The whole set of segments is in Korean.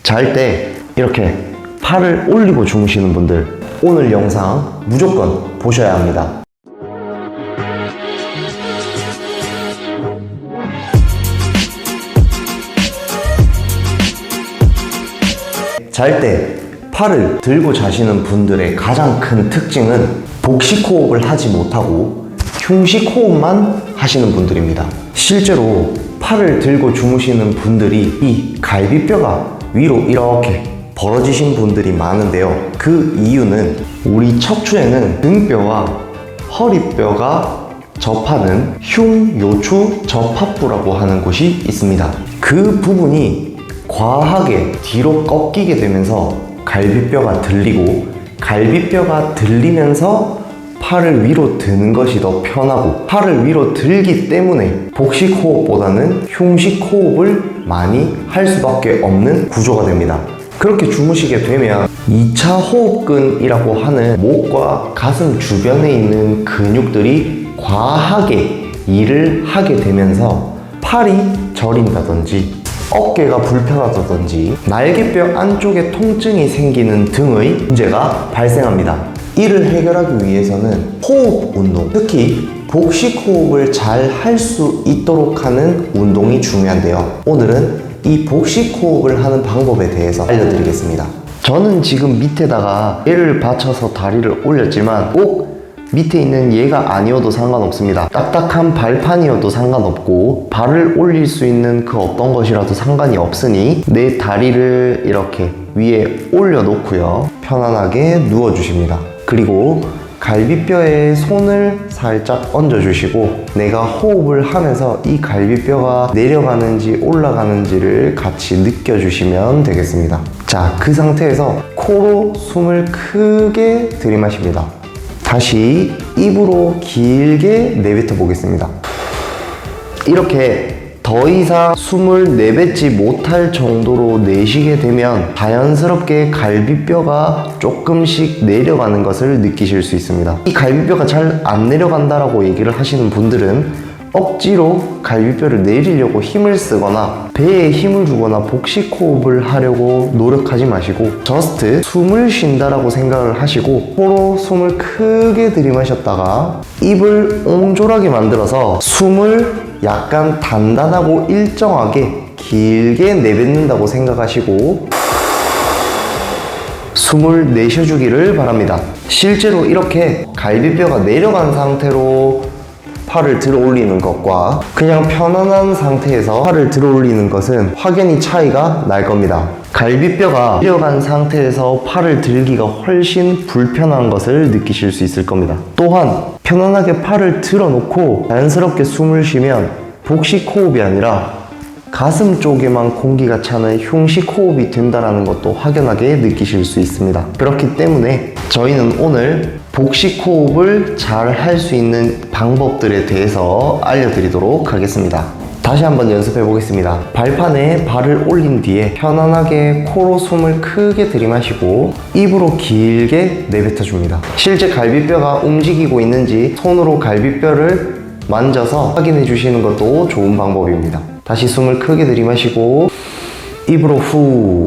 잘 때 이렇게 팔을 올리고 주무시는 분들, 오늘 영상 무조건 보셔야 합니다. 잘 때 팔을 들고 자시는 분들의 가장 큰 특징은 복식 호흡을 하지 못하고 흉식 호흡만 하시는 분들입니다. 실제로 팔을 들고 주무시는 분들이 이 갈비뼈가 위로 이렇게 벌어지신 분들이 많은데요. 그 이유는 우리 척추에는 등뼈와 허리뼈가 접하는 흉요추 접합부라고 하는 곳이 있습니다. 그 부분이 과하게 뒤로 꺾이게 되면서 갈비뼈가 들리고, 갈비뼈가 들리면서 팔을 위로 드는 것이 더 편하고, 팔을 위로 들기 때문에 복식 호흡보다는 흉식 호흡을 많이 할 수밖에 없는 구조가 됩니다. 그렇게 주무시게 되면 2차 호흡근이라고 하는 목과 가슴 주변에 있는 근육들이 과하게 일을 하게 되면서 팔이 저린다든지 어깨가 불편하다든지 날개뼈 안쪽에 통증이 생기는 등의 문제가 발생합니다. 이를 해결하기 위해서는 호흡 운동, 특히 복식 호흡을 잘 할 수 있도록 하는 운동이 중요한데요. 오늘은 이 복식 호흡을 하는 방법에 대해서 알려드리겠습니다. 저는 지금 밑에다가 얘를 받쳐서 다리를 올렸지만 꼭 밑에 있는 얘가 아니어도 상관없습니다. 딱딱한 발판이어도 상관없고 발을 올릴 수 있는 그 어떤 것이라도 상관이 없으니 내 다리를 이렇게 위에 올려놓고요, 편안하게 누워주십니다. 그리고 갈비뼈에 손을 살짝 얹어주시고 내가 호흡을 하면서 이 갈비뼈가 내려가는지 올라가는지를 같이 느껴주시면 되겠습니다. 자, 그 상태에서 코로 숨을 크게 들이마십니다. 다시 입으로 길게 내뱉어 보겠습니다. 이렇게 더 이상 숨을 내뱉지 못할 정도로 내쉬게 되면 자연스럽게 갈비뼈가 조금씩 내려가는 것을 느끼실 수 있습니다. 이 갈비뼈가 잘 안 내려간다라고 얘기를 하시는 분들은 억지로 갈비뼈를 내리려고 힘을 쓰거나 배에 힘을 주거나 복식 호흡을 하려고 노력하지 마시고 저스트 숨을 쉰다라고 생각을 하시고 코로 숨을 크게 들이마셨다가 입을 옹졸하게 만들어서 숨을 약간 단단하고 일정하게 길게 내뱉는다고 생각하시고 숨을 내쉬어주기를 바랍니다. 실제로 이렇게 갈비뼈가 내려간 상태로 팔을 들어 올리는 것과 그냥 편안한 상태에서 팔을 들어 올리는 것은 확연히 차이가 날 겁니다. 갈비뼈가 내려간 상태에서 팔을 들기가 훨씬 불편한 것을 느끼실 수 있을 겁니다. 또한 편안하게 팔을 들어 놓고 자연스럽게 숨을 쉬면 복식 호흡이 아니라 가슴 쪽에만 공기가 차는 흉식 호흡이 된다는 것도 확연하게 느끼실 수 있습니다. 그렇기 때문에 저희는 오늘 복식 호흡을 잘 할 수 있는 방법들에 대해서 알려드리도록 하겠습니다. 다시 한번 연습해 보겠습니다. 발판에 발을 올린 뒤에 편안하게 코로 숨을 크게 들이마시고 입으로 길게 내뱉어 줍니다. 실제 갈비뼈가 움직이고 있는지 손으로 갈비뼈를 만져서 확인해 주시는 것도 좋은 방법입니다. 다시 숨을 크게 들이마시고 입으로 후.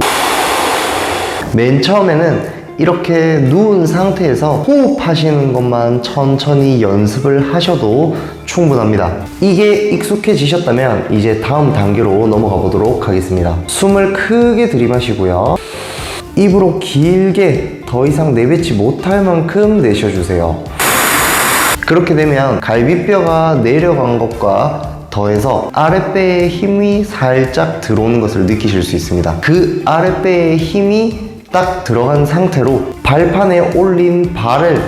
맨 처음에는 이렇게 누운 상태에서 호흡하시는 것만 천천히 연습을 하셔도 충분합니다. 이게 익숙해지셨다면 이제 다음 단계로 넘어가 보도록 하겠습니다. 숨을 크게 들이마시고요, 입으로 길게 더 이상 내뱉지 못할 만큼 내쉬어주세요. 그렇게 되면 갈비뼈가 내려간 것과 더해서 아랫배에 힘이 살짝 들어오는 것을 느끼실 수 있습니다. 그 아랫배에 힘이 딱 들어간 상태로 발판에 올린 발을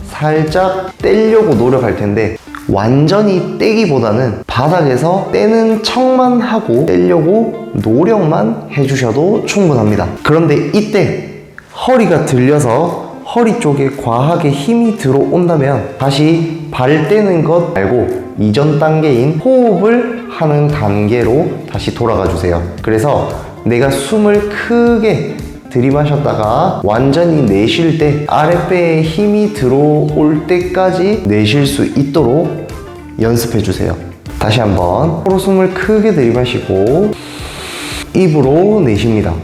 살짝 떼려고 노력할 텐데, 완전히 떼기보다는 바닥에서 떼는 척만 하고 떼려고 노력만 해주셔도 충분합니다. 그런데 이때 허리가 들려서 허리 쪽에 과하게 힘이 들어온다면 다시 발 떼는 것 말고 이전 단계인 호흡을 하는 단계로 다시 돌아가 주세요. 그래서 내가 숨을 크게 들이마셨다가 완전히 내쉴 때 아랫배에 힘이 들어올 때까지 내쉴 수 있도록 연습해 주세요. 다시 한번 코로 숨을 크게 들이마시고 입으로 내쉽니다.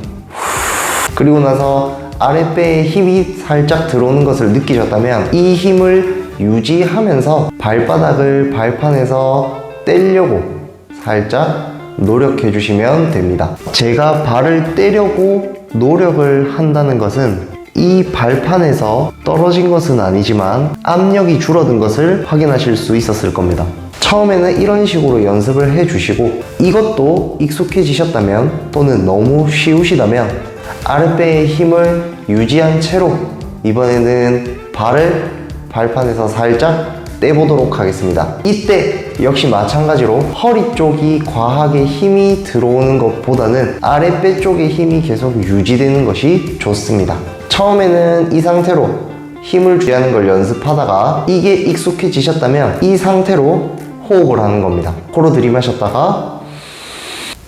그리고 나서 아랫배에 힘이 살짝 들어오는 것을 느끼셨다면 이 힘을 유지하면서 발바닥을 발판에서 떼려고 살짝 노력해 주시면 됩니다. 제가 발을 떼려고 노력을 한다는 것은 이 발판에서 떨어진 것은 아니지만 압력이 줄어든 것을 확인하실 수 있었을 겁니다. 처음에는 이런 식으로 연습을 해 주시고 이것도 익숙해지셨다면 또는 너무 쉬우시다면 아랫배의 힘을 유지한 채로 이번에는 발을 발판에서 살짝 떼보도록 하겠습니다. 이때 역시 마찬가지로 허리 쪽이 과하게 힘이 들어오는 것보다는 아랫배 쪽에 힘이 계속 유지되는 것이 좋습니다. 처음에는 이 상태로 힘을 유지하는 걸 연습하다가 이게 익숙해지셨다면 이 상태로 호흡을 하는 겁니다. 코로 들이마셨다가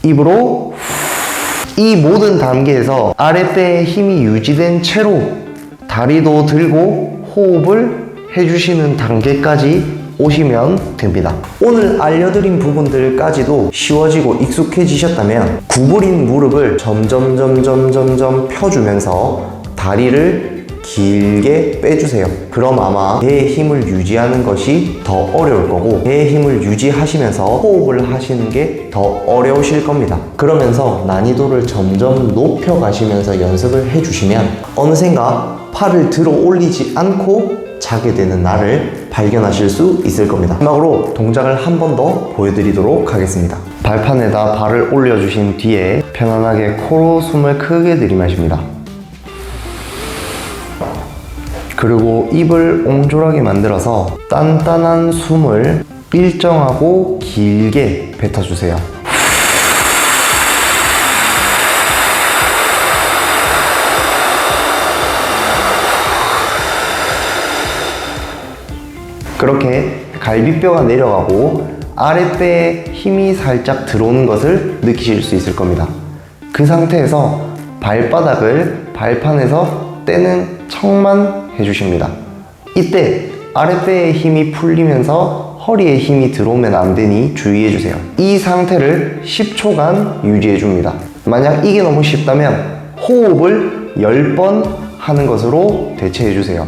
입으로 이 모든 단계에서 아랫배에 힘이 유지된 채로 다리도 들고 호흡을 해주시는 단계까지 오시면 됩니다. 오늘 알려드린 부분들까지도 쉬워지고 익숙해지셨다면 구부린 무릎을 점점 펴주면서 다리를 길게 빼주세요. 그럼 아마 배의 힘을 유지하는 것이 더 어려울 거고 배의 힘을 유지하시면서 호흡을 하시는 게 더 어려우실 겁니다. 그러면서 난이도를 점점 높여가시면서 연습을 해주시면 어느샌가 팔을 들어 올리지 않고 자게 되는 날을 발견하실 수 있을 겁니다. 마지막으로 동작을 한 번 더 보여드리도록 하겠습니다. 발판에다 발을 올려주신 뒤에 편안하게 코로 숨을 크게 들이마십니다. 그리고 입을 옹졸하게 만들어서 단단한 숨을 일정하고 길게 뱉어주세요. 그렇게 갈비뼈가 내려가고 아랫배에 힘이 살짝 들어오는 것을 느끼실 수 있을 겁니다. 그 상태에서 발바닥을 발판에서 떼는 척만 해주십니다. 이때 아랫배에 힘이 풀리면서 허리에 힘이 들어오면 안 되니 주의해주세요. 이 상태를 10초간 유지해줍니다. 만약 이게 너무 쉽다면 호흡을 10번 하는 것으로 대체해주세요.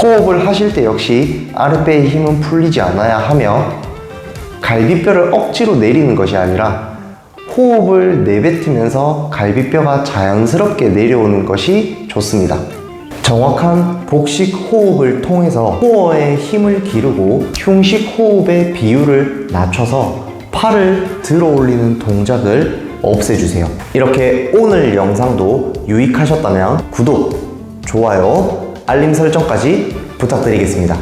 호흡을 하실 때 역시 아랫배의 힘은 풀리지 않아야 하며 갈비뼈를 억지로 내리는 것이 아니라 호흡을 내뱉으면서 갈비뼈가 자연스럽게 내려오는 것이 좋습니다. 정확한 복식 호흡을 통해서 코어에 힘을 기르고 흉식 호흡의 비율을 낮춰서 팔을 들어 올리는 동작을 없애주세요. 이렇게 오늘 영상도 유익하셨다면 구독, 좋아요, 알림 설정까지 부탁드리겠습니다.